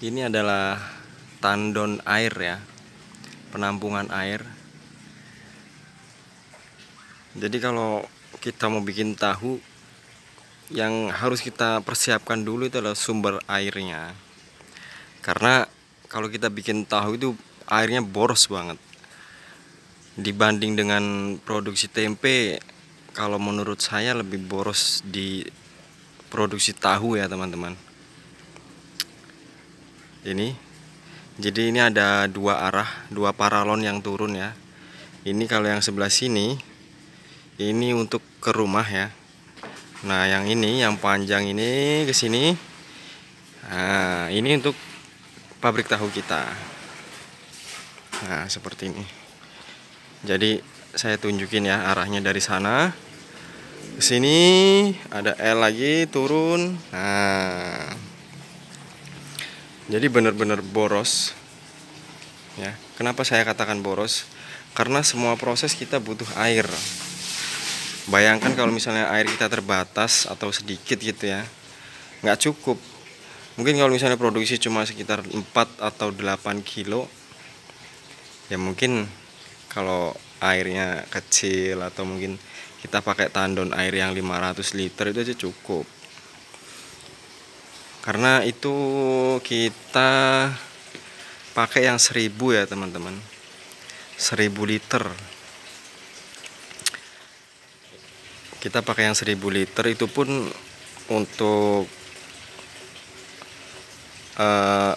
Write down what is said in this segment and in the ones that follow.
Ini adalah tandon air ya, penampungan air. Jadi kalau kita mau bikin tahu, yang harus kita persiapkan dulu itu adalah sumber airnya. Karena kalau kita bikin tahu itu airnya boros banget. Dibanding dengan produksi tempe, kalau menurut saya lebih boros di produksi tahu ya teman-teman. Jadi ini ada dua arah, dua paralon yang turun ya. Ini kalau yang sebelah sini, ini untuk ke rumah ya. Nah yang ini, yang panjang ini ke sini. Nah ini untuk pabrik tahu kita. Nah seperti ini. Jadi saya tunjukin ya arahnya dari sana ke sini, ada L lagi turun. Nah jadi benar-benar boros ya. Kenapa saya katakan boros? Karena semua proses kita butuh air. Bayangkan kalau misalnya air kita terbatas atau sedikit gitu ya, nggak cukup. Mungkin kalau misalnya produksi cuma sekitar 4 atau 8 kilo, ya mungkin kalau airnya kecil atau mungkin kita pakai tandon air yang 500 liter itu aja cukup. Karena itu kita pakai yang 1000 ya teman-teman, 1000 liter. Kita pakai yang 1000 liter, itu pun untuk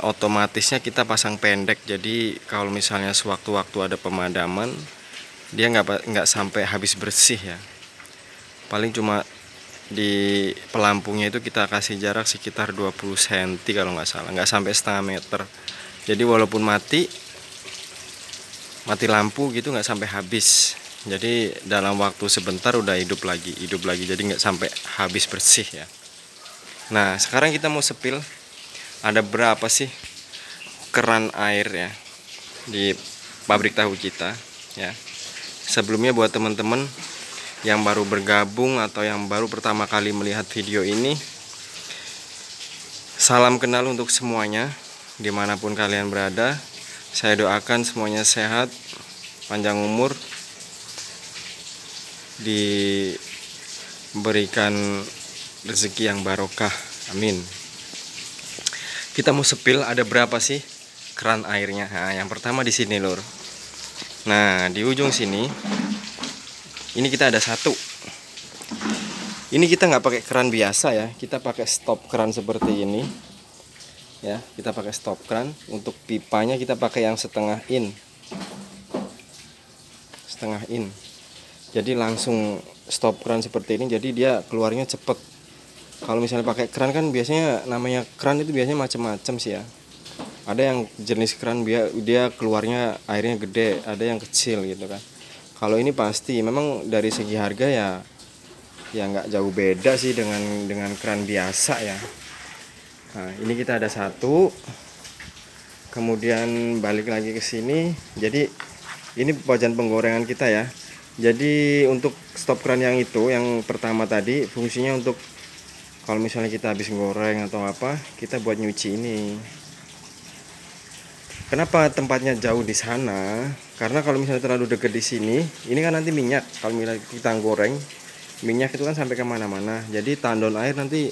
otomatisnya kita pasang pendek. Jadi kalau misalnya sewaktu-waktu ada pemadaman, dia nggak sampai habis bersih ya. Paling cuma di pelampungnya itu kita kasih jarak sekitar 20 cm kalau nggak salah, nggak sampai setengah meter. Jadi walaupun mati lampu gitu nggak sampai habis. Jadi dalam waktu sebentar udah hidup lagi. Jadi nggak sampai habis bersih ya. Nah sekarang kita mau sepil. Ada berapa sih keran air ya di pabrik tahu kita ya. Sebelumnya buat teman-teman yang baru bergabung atau yang baru pertama kali melihat video ini, salam kenal untuk semuanya dimanapun kalian berada. Saya doakan semuanya sehat, panjang umur, diberikan rezeki yang barokah, amin. Kita mau sepil, ada berapa sih keran airnya? Nah, yang pertama di sini lur. Nah di ujung sini ini kita ada satu. Ini kita nggak pakai keran biasa ya, kita pakai stop keran seperti ini ya. Kita pakai stop keran. Untuk pipanya kita pakai yang setengah in. Jadi langsung stop keran seperti ini, jadi dia keluarnya cepet. Kalau misalnya pakai keran kan biasanya, namanya keran itu biasanya macam-macam sih ya. Ada yang jenis keran dia keluarnya airnya gede, ada yang kecil gitu kan. Kalau ini pasti memang dari segi harga ya nggak jauh beda sih dengan keran biasa ya. Nah ini kita ada satu, kemudian balik lagi ke sini. Jadi ini wajan penggorengan kita ya. Jadi untuk stop keran yang itu, yang pertama tadi fungsinya untuk kalau misalnya kita habis goreng atau apa, kita buat nyuci ini. Kenapa tempatnya jauh di sana? Karena kalau misalnya terlalu dekat di sini, ini kan nanti minyak. Kalau misalnya kita goreng, minyak itu kan sampai kemana-mana. Jadi tandon air nanti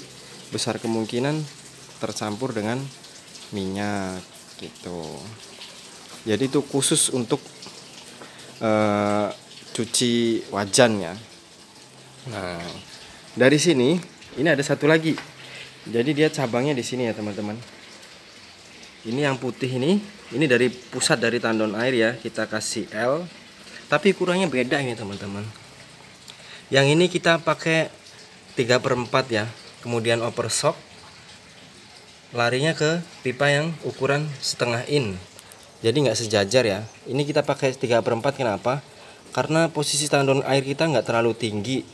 besar kemungkinan tercampur dengan minyak gitu. Jadi itu khusus untuk cuci wajan ya. Nah dari sini ini ada satu lagi. Jadi dia cabangnya di sini ya teman-teman. Ini yang putih ini dari pusat dari tandon air ya, kita kasih L. Tapi ukurannya beda ini teman-teman. Yang ini kita pakai 3/4 ya. Kemudian over shock, larinya ke pipa yang ukuran setengah in. Jadi nggak sejajar ya. Ini kita pakai 3/4, kenapa? Karena posisi tandon air kita nggak terlalu tinggi.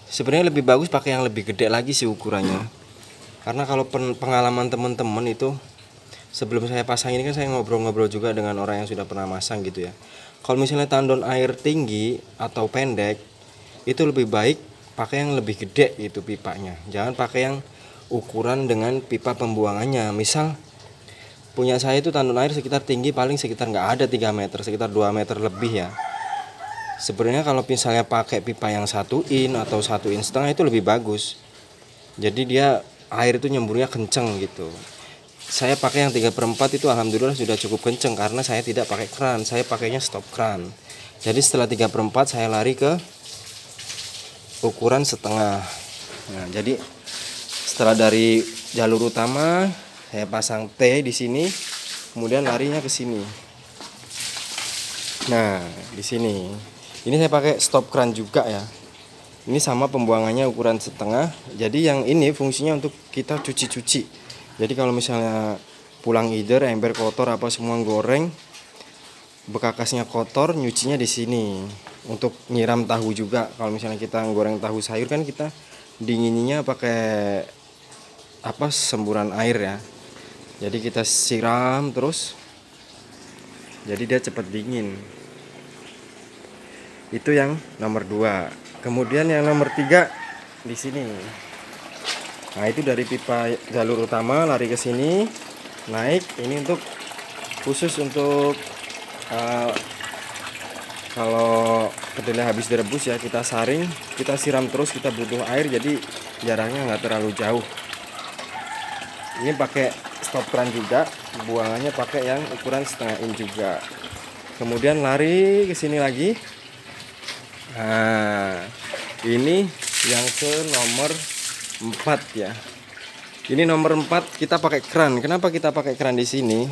Sebenarnya lebih bagus pakai yang lebih gede lagi sih ukurannya. Karena kalau pengalaman teman-teman itu, sebelum saya pasang ini kan saya ngobrol-ngobrol juga dengan orang yang sudah pernah masang gitu ya. Kalau misalnya tandon air tinggi atau pendek, itu lebih baik pakai yang lebih gede gitu pipanya. Jangan pakai yang ukuran dengan pipa pembuangannya. Misal punya saya itu tandon air sekitar tinggi paling sekitar nggak ada 3 meter, sekitar 2 meter lebih ya. Sebenarnya kalau misalnya pakai pipa yang 1 in atau 1,5 in itu lebih bagus. Jadi dia air itu nyemburnya kenceng gitu. Saya pakai yang 3/4 itu alhamdulillah sudah cukup kenceng karena saya tidak pakai keran, saya pakainya stop keran. Jadi setelah 3/4 saya lari ke ukuran setengah. Nah, jadi setelah dari jalur utama saya pasang T di sini, kemudian larinya ke sini. Nah, di sini. Ini saya pakai stop keran juga ya. Ini sama pembuangannya ukuran setengah. Jadi yang ini fungsinya untuk kita cuci-cuci. Jadi kalau misalnya pulang either ember kotor apa semua goreng, bekakasnya kotor, nyucinya di sini. Untuk nyiram tahu juga. Kalau misalnya kita goreng tahu sayur kan kita dinginnya pakai apa semburan air ya. Jadi kita siram terus. Jadi dia cepat dingin. Itu yang nomor 2. Kemudian yang nomor 3 di sini. Nah, itu dari pipa jalur utama lari ke sini, naik. Ini untuk khusus untuk kalau kedelai habis direbus ya, kita saring, kita siram terus, kita butuh air, jadi jaraknya nggak terlalu jauh. Ini pakai stop keran juga, buangannya pakai yang ukuran setengah in juga. Kemudian lari ke sini lagi. Nah, ini yang ke nomor 4 ya. Ini nomor 4 kita pakai keran. Kenapa kita pakai keran di sini?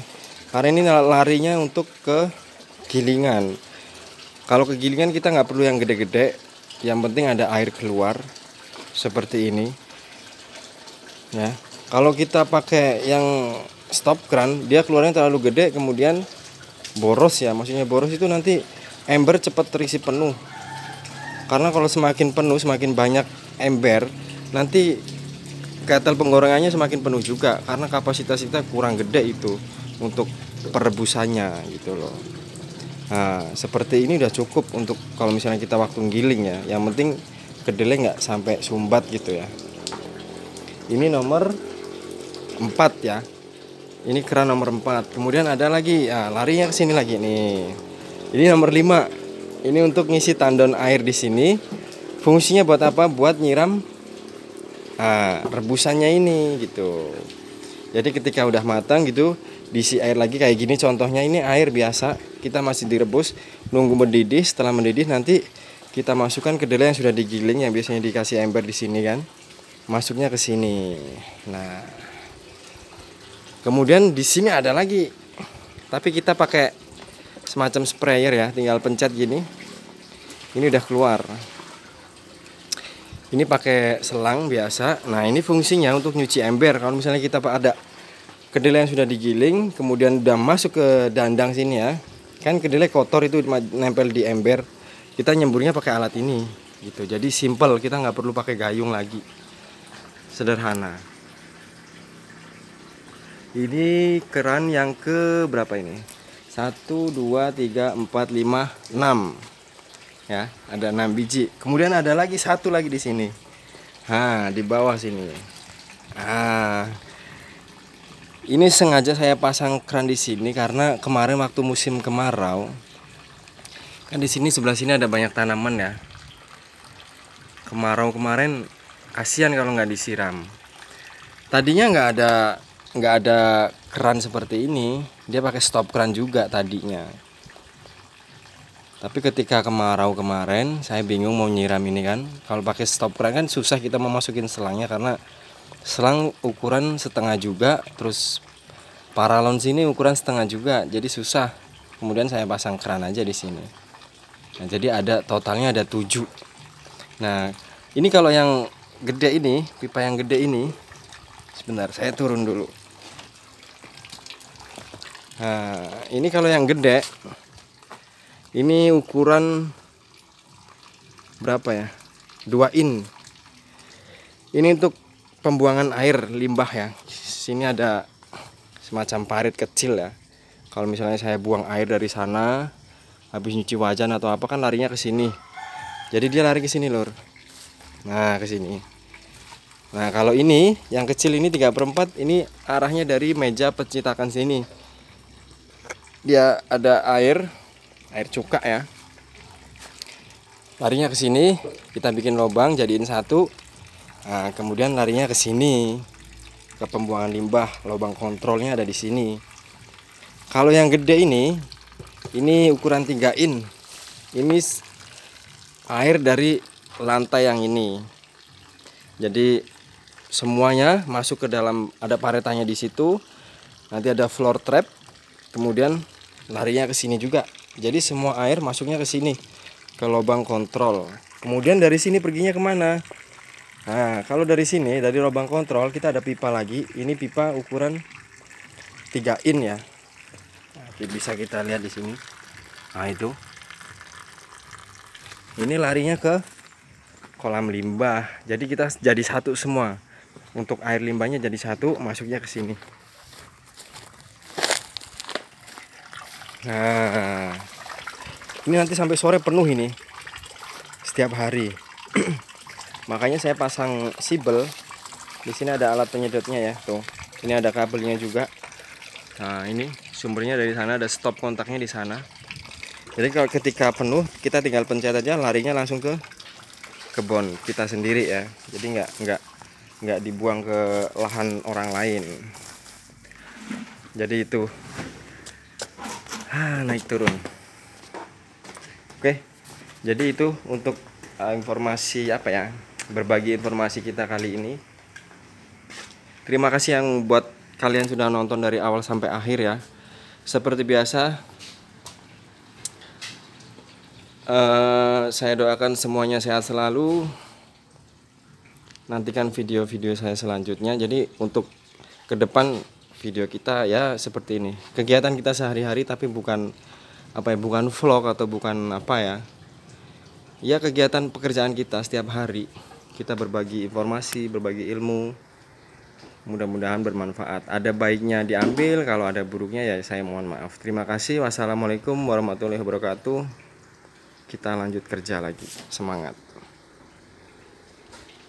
Karena ini larinya untuk ke gilingan. Kalau ke gilingan kita nggak perlu yang gede-gede. Yang penting ada air keluar seperti ini. Ya. Kalau kita pakai yang stop keran, dia keluarnya terlalu gede, kemudian boros ya. Maksudnya boros itu nanti ember cepat terisi penuh. Karena kalau semakin penuh, semakin banyak ember, nanti ketel penggorengannya semakin penuh juga. Karena kapasitas kita kurang gede itu untuk perebusannya gitu loh. Nah, seperti ini udah cukup untuk kalau misalnya kita waktu giling ya. Yang penting kedelai nggak sampai sumbat gitu ya. Ini nomor 4 ya. Ini keran nomor 4. Kemudian ada lagi, larinya ke sini lagi nih. Ini nomor 5. Ini untuk ngisi tandon air di sini. Fungsinya buat apa? Buat nyiram rebusannya ini gitu. Jadi ketika udah matang gitu, diisi air lagi kayak gini. Contohnya ini air biasa, kita masih direbus, nunggu mendidih. Setelah mendidih nanti kita masukkan kedelai yang sudah digiling, yang biasanya dikasih ember di sini kan. Masuknya ke sini. Nah, kemudian di sini ada lagi. Tapi kita pakai semacam sprayer ya, tinggal pencet gini. Ini udah keluar. Ini pakai selang biasa. Nah, ini fungsinya untuk nyuci ember. Kalau misalnya kita ada kedelai yang sudah digiling, kemudian udah masuk ke dandang sini ya. Kan kedelai kotor itu nempel di ember. Kita nyemburnya pakai alat ini gitu. Jadi simple, kita nggak perlu pakai gayung lagi. Sederhana. Ini keran yang ke berapa ini? 1, 2, 3, 4, 5, 6 ya, ada 6 biji. Kemudian ada lagi satu lagi di sini. Di bawah sini. Ini sengaja saya pasang keran di sini karena kemarin waktu musim kemarau kan di sini sebelah sini ada banyak tanaman ya. Kemarau kemarin kasihan kalau nggak disiram. Tadinya nggak ada keran seperti ini, dia pakai stop keran juga tadinya. Tapi ketika kemarau kemarin, saya bingung mau nyiram ini kan. Kalau pakai stop keran kan susah kita mau masukin selangnya karena selang ukuran setengah juga, terus paralon sini ukuran setengah juga, jadi susah. Kemudian saya pasang keran aja di sini. Nah, jadi totalnya ada 7. Nah, ini kalau yang gede ini, pipa yang gede ini, sebentar saya turun dulu. Nah, ini kalau yang gede, ini ukuran berapa ya? 2 in. Ini untuk pembuangan air limbah ya. Sini ada semacam parit kecil ya. Kalau misalnya saya buang air dari sana, habis nyuci wajan atau apa kan larinya ke sini. Jadi dia lari ke sini, Lur. Nah, ke sini. Nah kalau ini yang kecil ini 3/4, ini arahnya dari meja pencetakan sini. Dia ada air cuka ya. Larinya ke sini, kita bikin lubang jadiin satu. Nah, kemudian larinya ke sini, ke pembuangan limbah. Lubang kontrolnya ada di sini. Kalau yang gede ini ukuran 3 in. Ini air dari lantai yang ini. Jadi semuanya masuk ke dalam, ada paretannya di situ. Nanti ada floor trap. Kemudian larinya ke sini juga. Jadi semua air masuknya ke sini, ke lubang kontrol. Kemudian dari sini perginya kemana? Nah, kalau dari sini, dari lubang kontrol kita ada pipa lagi. Ini pipa ukuran 3 in ya. Nah, bisa kita lihat di sini. Nah itu. Ini larinya ke kolam limbah. Jadi kita jadi satu semua. Untuk air limbahnya jadi satu, masuknya ke sini. Nah, ini nanti sampai sore penuh ini. Setiap hari. Makanya saya pasang sibel. Di sini ada alat penyedotnya ya, tuh. Ini ada kabelnya juga. Nah, ini sumbernya dari sana, ada stop kontaknya di sana. Jadi kalau ketika penuh, kita tinggal pencet aja, larinya langsung ke kebun kita sendiri ya. Jadi nggak dibuang ke lahan orang lain. Jadi itu naik turun. Oke, jadi itu untuk informasi berbagi informasi kita kali ini. Terima kasih yang buat kalian sudah nonton dari awal sampai akhir ya. Seperti biasa, saya doakan semuanya sehat selalu. Nantikan video-video saya selanjutnya. Jadi untuk ke depan video kita ya seperti ini. Kegiatan kita sehari-hari tapi bukan bukan vlog atau bukan ya kegiatan pekerjaan kita setiap hari. Kita berbagi informasi, berbagi ilmu. Mudah-mudahan bermanfaat. Ada baiknya diambil, kalau ada buruknya ya saya mohon maaf. Terima kasih. Wassalamualaikum warahmatullahi wabarakatuh. Kita lanjut kerja lagi. Semangat.